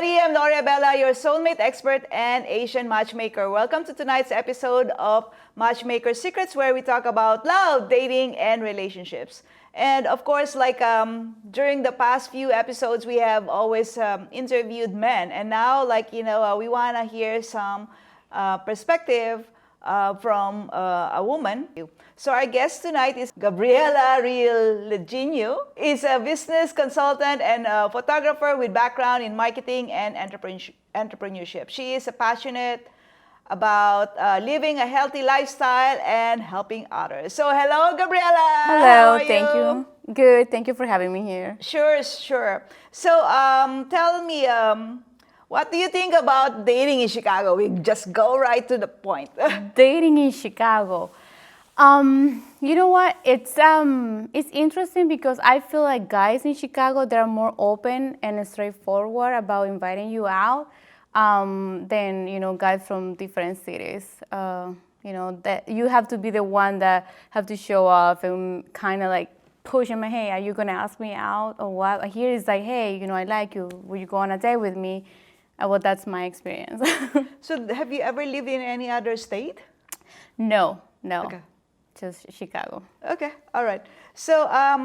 everybody, I'm Lorii Abela, your Soulmate Expert and Asian Matchmaker. Welcome to tonight's episode of Matchmaker Secrets, where we talk about love, dating, and relationships. And of course, during the past few episodes, we have always interviewed men. And now, we want to hear some perspective from a woman. So our guest tonight is Gabriela Lorii. Is a business consultant and a photographer with background in marketing and entrepreneurship. She is passionate about living a healthy lifestyle and helping others. So hello, Gabriela. Hello, thank you. Good, thank you for having me here. Sure. So tell me, what do you think about dating in Chicago? We just go right to the point. Dating in Chicago. You know what? It's interesting because I feel like guys in Chicago, they're more open and straightforward about inviting you out than guys from different cities. That you have to be the one that have to show off and kind of like push them. Hey, are you gonna ask me out or what? Here is like, hey, I like you. Will you go on a date with me? Well, that's my experience. So have you ever lived in any other state? No. Okay. Just Chicago. Okay, all right. So I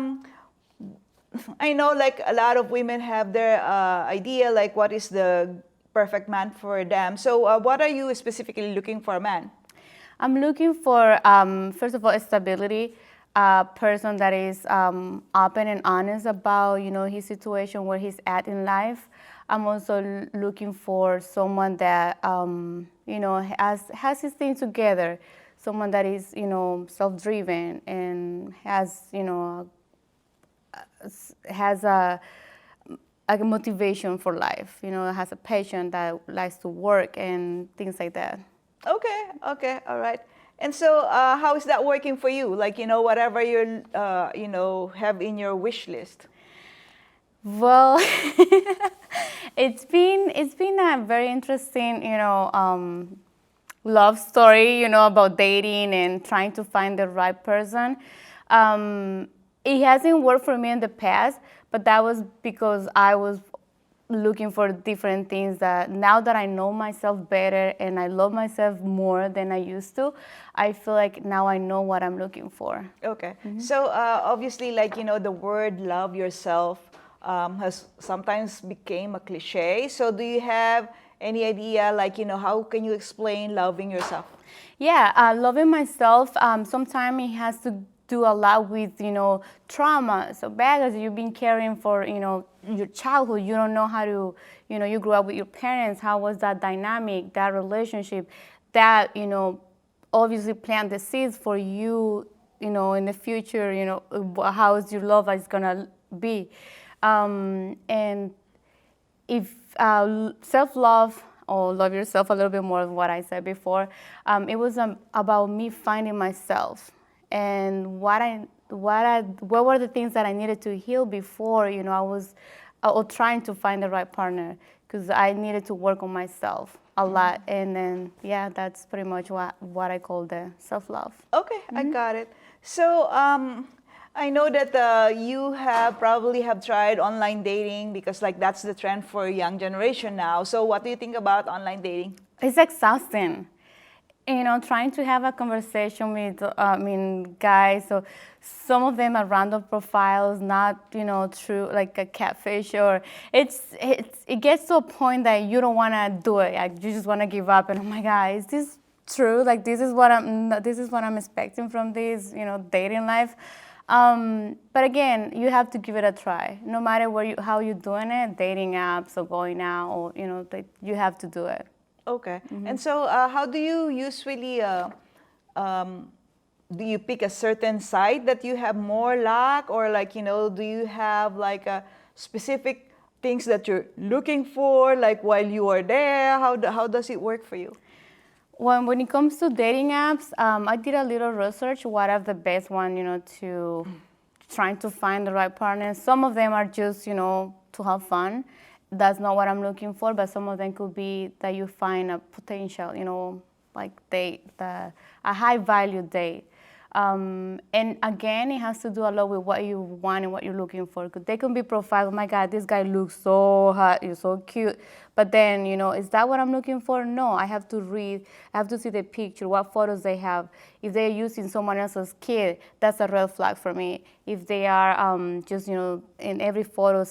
know a lot of women have their idea what is the perfect man for them. So what are you specifically looking for a man? I'm looking for, first of all, stability, a person that is open and honest about, his situation, where he's at in life. I'm also looking for someone that, has his things together. Someone that is, self-driven and has a motivation for life. Has a passion that likes to work and things like that. Okay, all right. And so, how is that working for you? Whatever you have in your wish list. Well, it's been a very interesting, love story, about dating and trying to find the right person. It hasn't worked for me in the past, but that was because I was looking for different things. That now that I know myself better and I love myself more than I used to, I feel like now I know what I'm looking for. Okay. Mm-hmm. So obviously, the word love yourself has sometimes became a cliche. So do you have any idea, how can you explain loving yourself? Yeah, loving myself, sometimes it has to do a lot with, trauma. So baggage you've been carrying for, your childhood. You don't know how to, you grew up with your parents. How was that dynamic, that relationship, that, obviously plant the seeds for you, in the future, how is your love is gonna be. And if self-love or love yourself a little bit more than what I said before, it was about me finding myself and what were the things that I needed to heal before, I was trying to find the right partner, because I needed to work on myself a lot. And then, yeah, that's pretty much what I call the self-love. Okay, I got it. So, I know that you probably have tried online dating because that's the trend for young generation now. So what do you think about online dating? It's exhausting. Trying to have a conversation with, guys. So some of them are random profiles, not, true, like a catfish, or it gets to a point that you don't want to do it. You just want to give up. And oh my God, is this true? This is what I'm expecting from this, dating life. But again, you have to give it a try. No matter how you're doing it, dating apps or going out, or you have to do it. Okay. Mm-hmm. And so, how do you usually do you pick a certain site that you have more luck, or do you have a specific things that you're looking for while you are there? How does it work for you? When it comes to dating apps, I did a little research. What are the best one, to trying to find the right partner. Some of them are just, to have fun. That's not what I'm looking for, but some of them could be that you find a potential, date, a high value date. And again, it has to do a lot with what you want and what you're looking for. Because they can be profiled, oh my God, this guy looks so hot, you're so cute. But then, is that what I'm looking for? No, I have to read, I have to see the picture, what photos they have. If they're using someone else's kid, that's a red flag for me. If they are just, in every photo,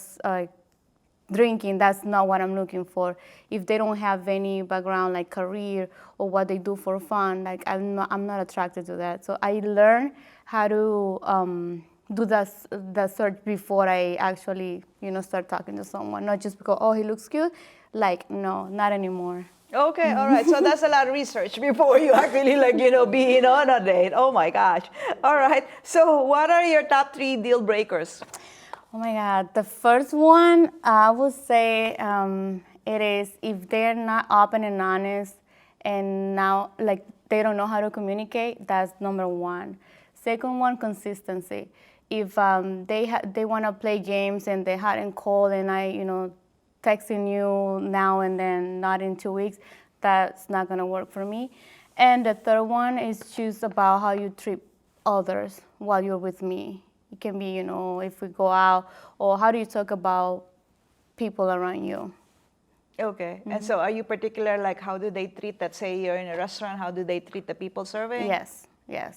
drinking, that's not what I'm looking for. If they don't have any background like career or what they do for fun, like I'm not attracted to that. So I learned how to do that search before I actually start talking to someone. Not just because, oh, he looks cute. Like, no, not anymore. Okay, all right. So that's a lot of research before you actually be on a date. Oh my gosh. All right. So what are your top 3 deal breakers? Oh my God, the first one, I would say it is if they're not open and honest and now like they don't know how to communicate, that's number 1. Second one, consistency. If they want to play games and they hot and cold and I, texting you now and then, not in 2 weeks, that's not going to work for me. And the third one is just about how you treat others while you're with me. It can be, if we go out, or how do you talk about people around you? Okay. And so are you particular, like how do they treat, let's say you're in a restaurant, how do they treat the people serving? Yes.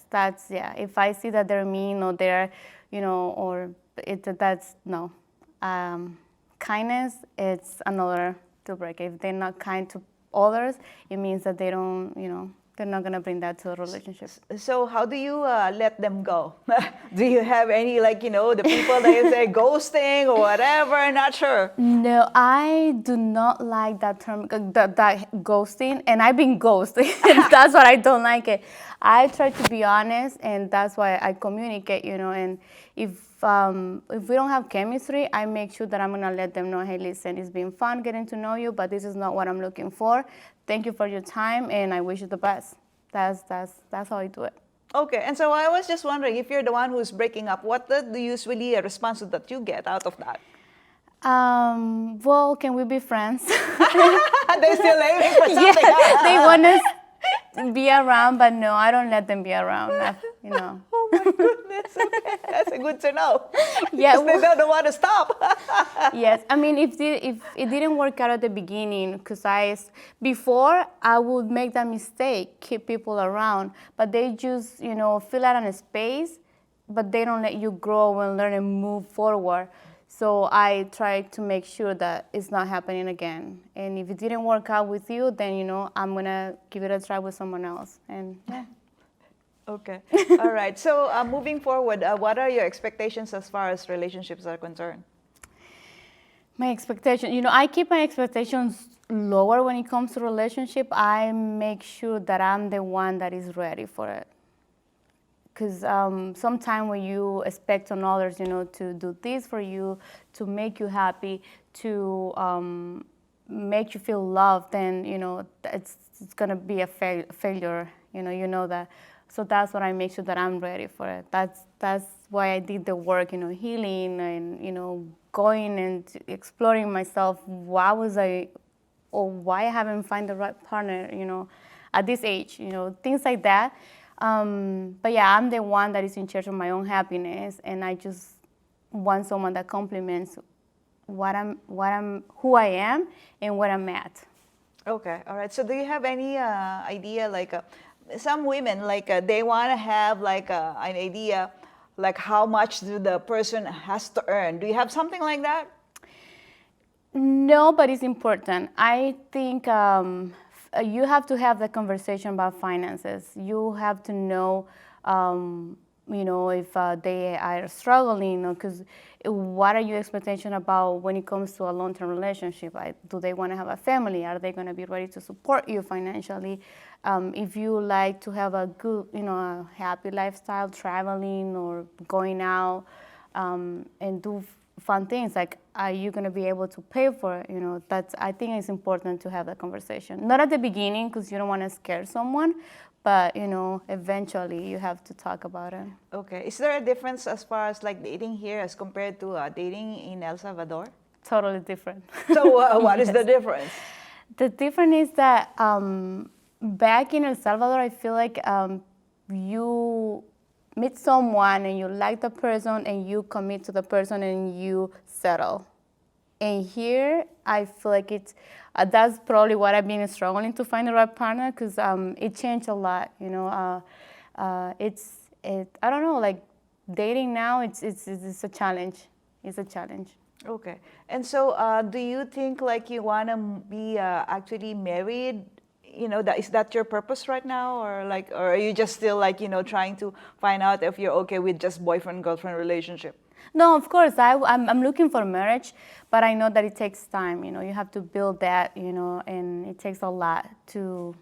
That's, if I see that they're mean or they're, that's, no. Kindness, it's another deal breaker. If they're not kind to others, it means that they don't, they're not going to bring that to a relationship. So how do you let them go? Do you have any, the people that you say ghosting or whatever? Not sure. No, I do not like that term, that ghosting, and I've been ghosted. That's what I don't like it. I try to be honest, and that's why I communicate, and if we don't have chemistry, I make sure that I'm going to let them know, hey, listen, it's been fun getting to know you, but this is not what I'm looking for. Thank you for your time, and I wish you the best. That's how I do it. Okay, and so I was just wondering, if you're the one who's breaking up, what the usually a response that you get out of that? Well, can we be friends? They're still aiming for something. Yeah, they want us to be around, but no, I don't let them be around. Oh my goodness, okay. That's good to know. Yeah, they don't want to stop. Yes, I mean, if it didn't work out at the beginning, because before I would make that mistake, keep people around, but they just, fill out a space, but they don't let you grow and learn and move forward. So I try to make sure that it's not happening again. And if it didn't work out with you, then, I'm going to give it a try with someone else. And yeah. Okay. All right. So moving forward, what are your expectations as far as relationships are concerned? My expectation, I keep my expectations lower when it comes to relationship. I make sure that I'm the one that is ready for it. Because sometimes when you expect on others, to do this for you, to make you happy, to make you feel loved, then, it's going to be a failure, you know that. So that's what I make sure that I'm ready for it. That's why I did the work, healing and, going and exploring myself. Why I haven't found the right partner, at this age, things like that. But yeah, I'm the one that is in charge of my own happiness, and I just want someone that complements who I am and where I'm at. Okay, all right. So do you have any idea, some women, they want to have an idea, how much the person has to earn. Do you have something like that? No, but it's important. I think you have to have the conversation about finances. You have to know, if they are struggling, because what are your expectations about when it comes to a long-term relationship? Do they want to have a family? Are they going to be ready to support you financially? If you like to have a good, a happy lifestyle, traveling or going out and do fun things, are you going to be able to pay for it? I think it's important to have that conversation. Not at the beginning, because you don't want to scare someone, but eventually you have to talk about it. Okay. Is there a difference as far as dating here as compared to dating in El Salvador? Totally different. So what is the difference? The difference is that back in El Salvador, I feel like you meet someone and you like the person and you commit to the person and you settle. And here, I feel like it's that's probably what I've been struggling to find the right partner, because it changed a lot. I don't know, like dating now, it's a challenge. It's a challenge. Okay. And so, do you think like you want to be actually married? Is that your purpose right now, or are you just still like trying to find out if you're okay with just boyfriend girlfriend relationship? No, of course, I'm looking for marriage, but I know that it takes time. You have to build that, and it takes a lot to,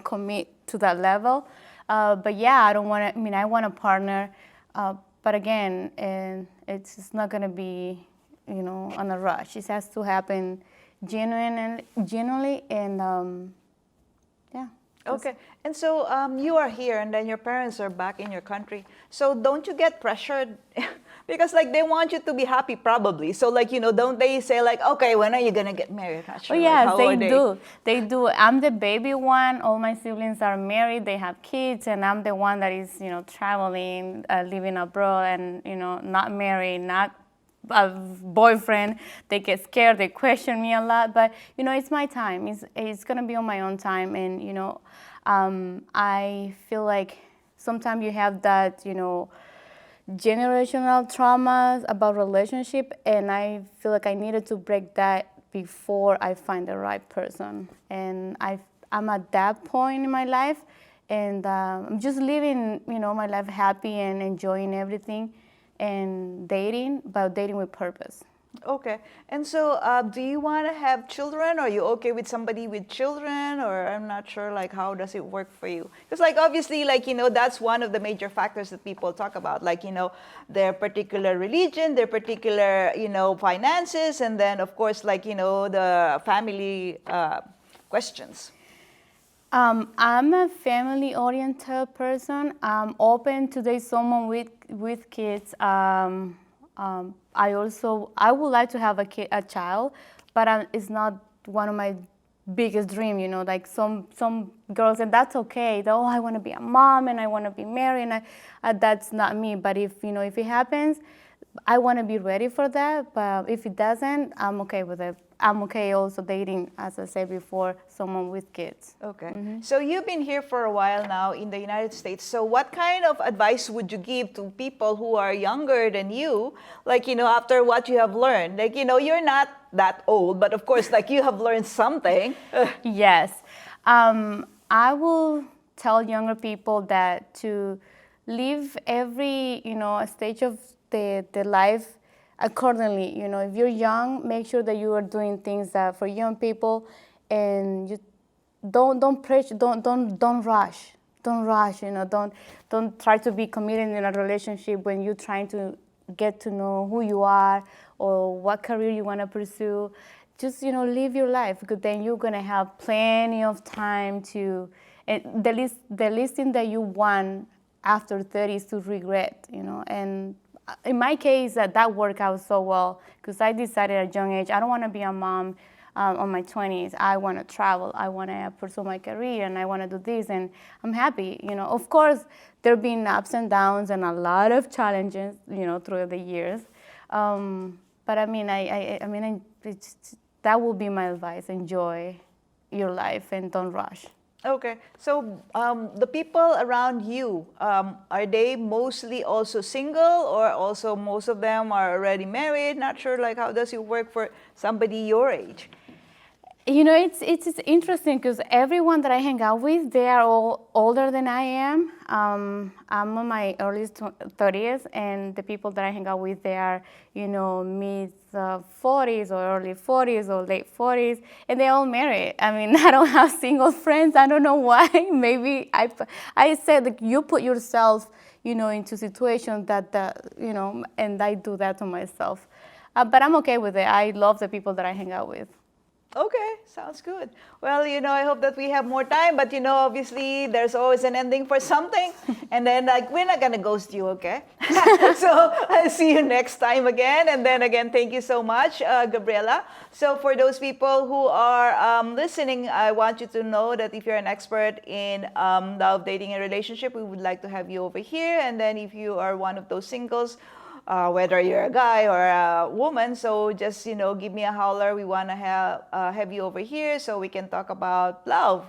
commit to that level. But yeah, I don't want to. I mean, I want a partner, but again, and it's just not gonna be, on a rush. It has to happen genuinely, and yeah. Okay. And so you are here, and then your parents are back in your country. So don't you get pressured? Because like they want you to be happy, probably. So like don't they say like, okay, when are you gonna get married? Not sure. Oh Like, yes, how they are they? do. They do. I'm the baby one. All my siblings are married. They have kids, and I'm the one that is, traveling, living abroad, and not married, not a boyfriend. They get scared. They question me a lot. But it's my time. It's gonna be on my own time, and I feel like sometimes you have that, generational traumas about relationship, and I feel like I needed to break that before I find the right person. And I'm at that point in my life, and I'm just living, my life happy and enjoying everything, and dating, but dating with purpose. Okay. And so do you want to have children? Are you okay with somebody with children? Or I'm not sure, like, how does it work for you? Because, like, obviously, like, that's one of the major factors that people talk about. Like, their particular religion, their particular, finances, and then, of course, like, the family questions. I'm a family-oriented person. I'm open to date someone with kids. I would like to have a child, but it's not one of my biggest dream. Like some girls, and that's okay. I want to be a mom and I want to be married, and that's not me. But if it happens, I want to be ready for that. But if it doesn't, I'm okay with it. I'm okay also dating, as I said before, someone with kids. Okay. So you've been here for a while now in the United States. So what kind of advice would you give to people who are younger than you? Like, after what you have learned, like, you're not that old, but of course, like you have learned something. Yes. I will tell younger people that to live every, stage of the life accordingly. If you're young, make sure that you are doing things that for young people, and you don't pressure, don't rush. Don't rush, don't try to be committed in a relationship when you're trying to get to know who you are or what career you want to pursue. Just, live your life, because then you're going to have plenty of time to, and the least thing that you want after 30 is to regret, and in my case, that worked out so well, because I decided at a young age, I don't want to be a mom on my 20s. I want to travel. I want to pursue my career, and I want to do this, and I'm happy. Of course, there have been ups and downs and a lot of challenges, through the years. But I mean, that will be my advice. Enjoy your life and don't rush. Okay. So the people around you, are they mostly also single, or also most of them are already married? Not sure, like, how does it work for somebody your age? It's interesting, because everyone that I hang out with, they are all older than I am. I'm in my early 30s, and the people that I hang out with, they are, mid 40s or early 40s or late 40s, and they're all married. I mean, I don't have single friends. I don't know why. Maybe I said, like, you put yourself, into situations that, and I do that to myself. But I'm okay with it. I love the people that I hang out with. Okay, sounds good. Well, I hope that we have more time, but obviously there's always an ending for something, and then like we're not gonna ghost you, okay? So I'll see you next time again, and then again, thank you so much, Gabriela. So for those people who are listening, I want you to know that if you're an expert in love, dating, and relationship, we would like to have you over here, and then if you are one of those singles, whether you're a guy or a woman, so just give me a holler. We want to have you over here so we can talk about love.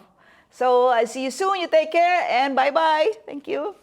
So I see you soon. You take care and bye bye. Thank you.